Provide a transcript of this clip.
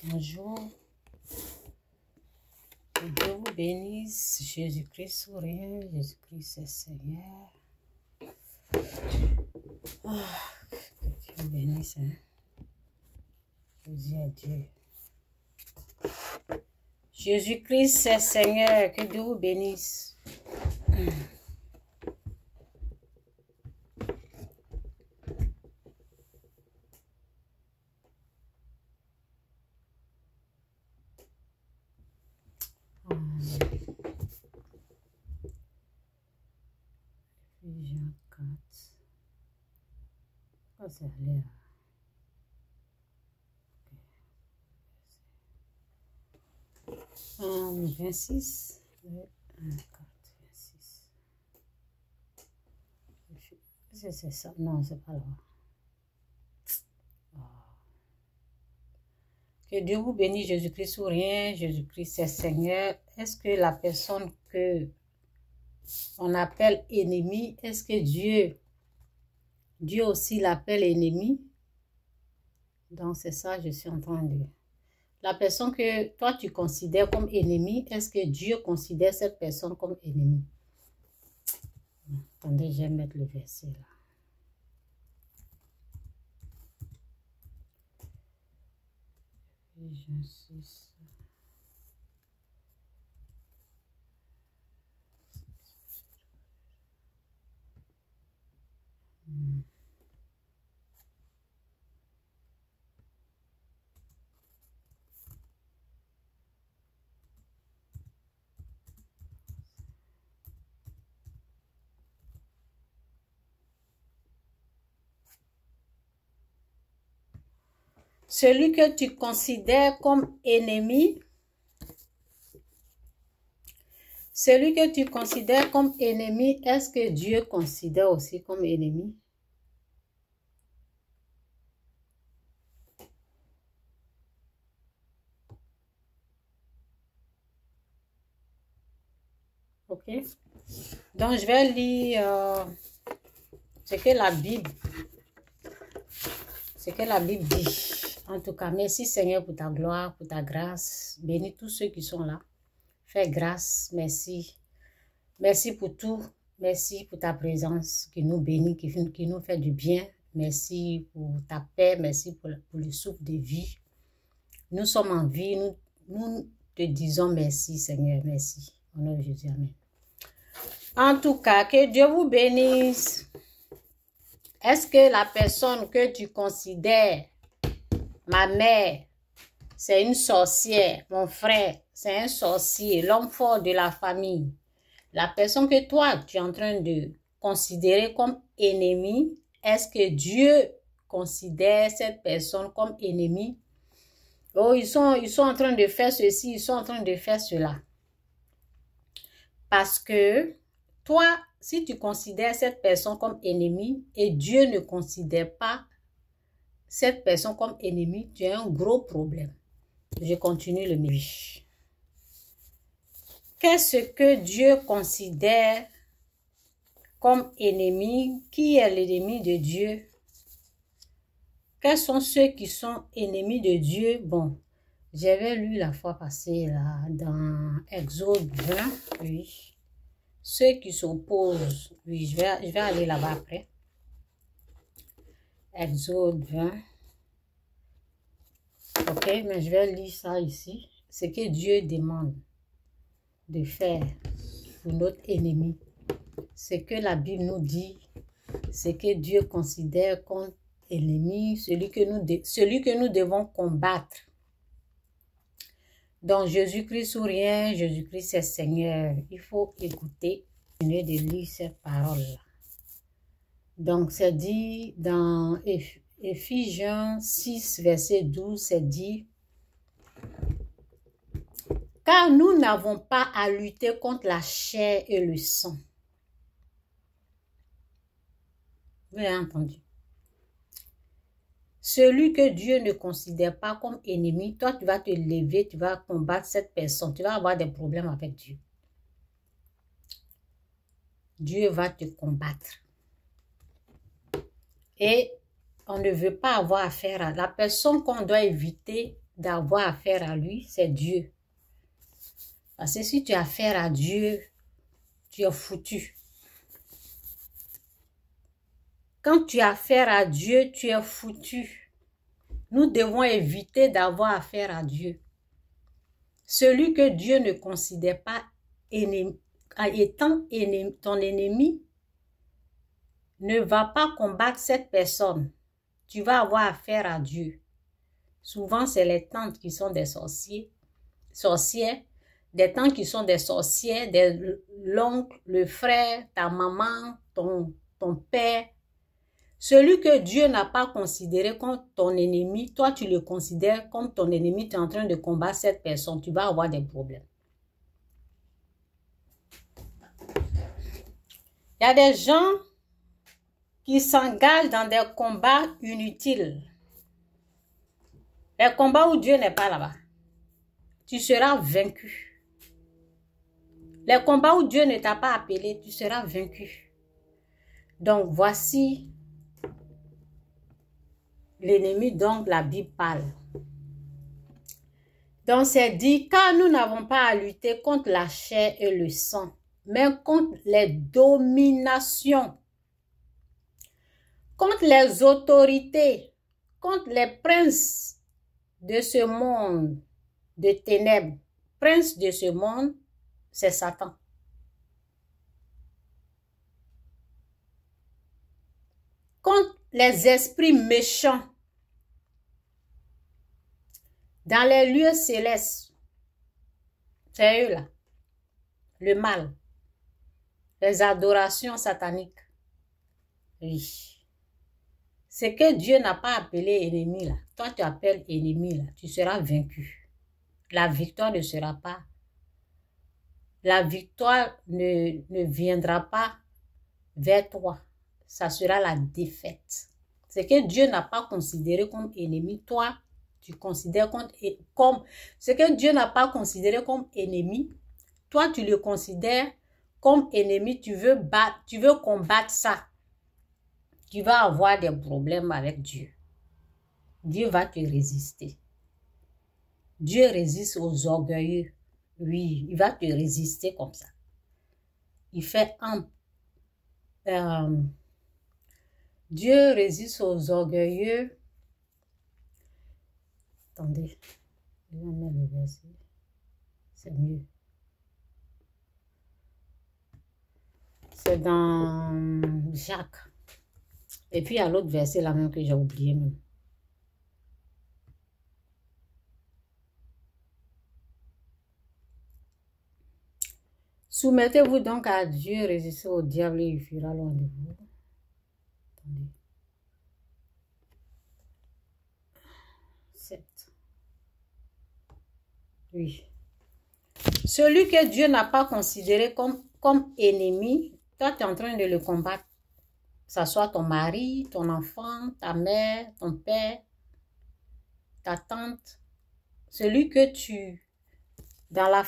Bonjour. Que Dieu vous bénisse. Jésus-Christ sourire. Jésus-Christ est Seigneur. Que Dieu vous bénisse. Hein? Jésus est Dieu. Jésus-Christ est Seigneur. Que Dieu vous bénisse. Jean 4. Pourquoi c'est allé là? 26. 1, 4, 26. C'est ça? Non, c'est pas là. Que Dieu vous bénisse, Jésus-Christ ou rien, Jésus-Christ est Seigneur. Est-ce que la personne que on appelle ennemi, est-ce que Dieu aussi l'appelle ennemi? Donc c'est ça que je suis en train de... La personne que toi tu considères comme ennemi, est-ce que Dieu considère cette personne comme ennemi? Attendez, je vais mettre le verset là. Jean 6. Celui que tu considères comme ennemi, est-ce que Dieu considère aussi comme ennemi? Ok. Donc, je vais lire ce que la Bible dit. En tout cas, merci Seigneur pour ta gloire, pour ta grâce. Bénis tous ceux qui sont là. Fais grâce, merci. Merci pour tout. Merci pour ta présence qui nous bénit, qui nous fait du bien. Merci pour ta paix, merci pour le souffle de vie. Nous sommes en vie, nous te disons merci Seigneur, merci. Au nom de Jésus, amen. En tout cas, que Dieu vous bénisse. Est-ce que la personne que tu considères, ma mère, c'est une sorcière, mon frère, c'est un sorcier, l'homme fort de la famille, la personne que toi, tu es en train de considérer comme ennemi, est-ce que Dieu considère cette personne comme ennemi? Oh, ils sont en train de faire ceci, ils sont en train de faire cela. Parce que toi, si tu considères cette personne comme ennemi et Dieu ne considère pas cette personne comme ennemi, tu as un gros problème. Je continue le message. Qu'est-ce que Dieu considère comme ennemi? Qui est l'ennemi de Dieu? Quels sont ceux qui sont ennemis de Dieu? Bon, j'avais lu la fois passée là, dans Exode 20, oui. Ceux qui s'opposent, oui, je vais aller là-bas après. Exode 20. Ok, mais je vais lire ça ici. Ce que Dieu demande de faire pour notre ennemi. Ce que la Bible nous dit, ce que Dieu considère comme ennemi, celui que nous devons combattre. Donc, Jésus-Christ ou rien, Jésus-Christ est Seigneur. Il faut écouter, continuer de lire cette parole-là. Donc, c'est dit dans Éphésiens 6, verset 12, c'est dit « Car nous n'avons pas à lutter contre la chair et le sang. » Vous avez entendu? Celui que Dieu ne considère pas comme ennemi, toi, tu vas te lever, tu vas combattre cette personne. Tu vas avoir des problèmes avec Dieu. Dieu va te combattre. Et on ne veut pas avoir affaire à la personne qu'on doit éviter d'avoir affaire à lui, c'est Dieu. Parce que si tu as affaire à Dieu, tu es foutu. Quand tu as affaire à Dieu, tu es foutu. Nous devons éviter d'avoir affaire à Dieu. Celui que Dieu ne considère pas étant ton ennemi, ne va pas combattre cette personne. Tu vas avoir affaire à Dieu. Souvent, c'est les tantes qui sont des sorcières, des tantes qui sont des sorcières, l'oncle, le frère, ta maman, ton père. Celui que Dieu n'a pas considéré comme ton ennemi, toi tu le considères comme ton ennemi, tu es en train de combattre cette personne, tu vas avoir des problèmes. Il y a des gens qui s'engagent dans des combats inutiles. Les combats où Dieu n'est pas là-bas. Tu seras vaincu. Les combats où Dieu ne t'a pas appelé, tu seras vaincu. Donc voici l'ennemi dont la Bible parle. Donc c'est dit, car nous n'avons pas à lutter contre la chair et le sang, mais contre les dominations, contre les autorités, contre les princes de ce monde de ténèbres. Prince de ce monde, c'est Satan. Contre les esprits méchants dans les lieux célestes. C'est eux là. Le mal. Les adorations sataniques. Oui. Ce que Dieu n'a pas appelé ennemi là. Toi tu appelles ennemi là. Tu seras vaincu. La victoire ne sera pas. La victoire ne viendra pas vers toi. Ça sera la défaite. Ce que Dieu n'a pas considéré comme ennemi, toi, tu considères comme ce que Dieu n'a pas considéré comme ennemi, toi, tu le considères comme ennemi, tu veux combattre ça. Tu vas avoir des problèmes avec Dieu. Dieu va te résister. Dieu résiste aux orgueilleux. Oui, il va te résister comme ça. Il fait Dieu résiste aux orgueilleux. Attendez, je vais mettre le verset. C'est mieux. C'est dans Jacques. Et puis il y a l'autre verset là même que j'ai oublié même. Soumettez-vous donc à Dieu, résistez au diable et il fuira loin de vous. Attendez. 7. Oui. Celui que Dieu n'a pas considéré comme ennemi, toi tu es en train de le combattre. Que ce soit ton mari, ton enfant, ta mère, ton père, ta tante. Celui que dans la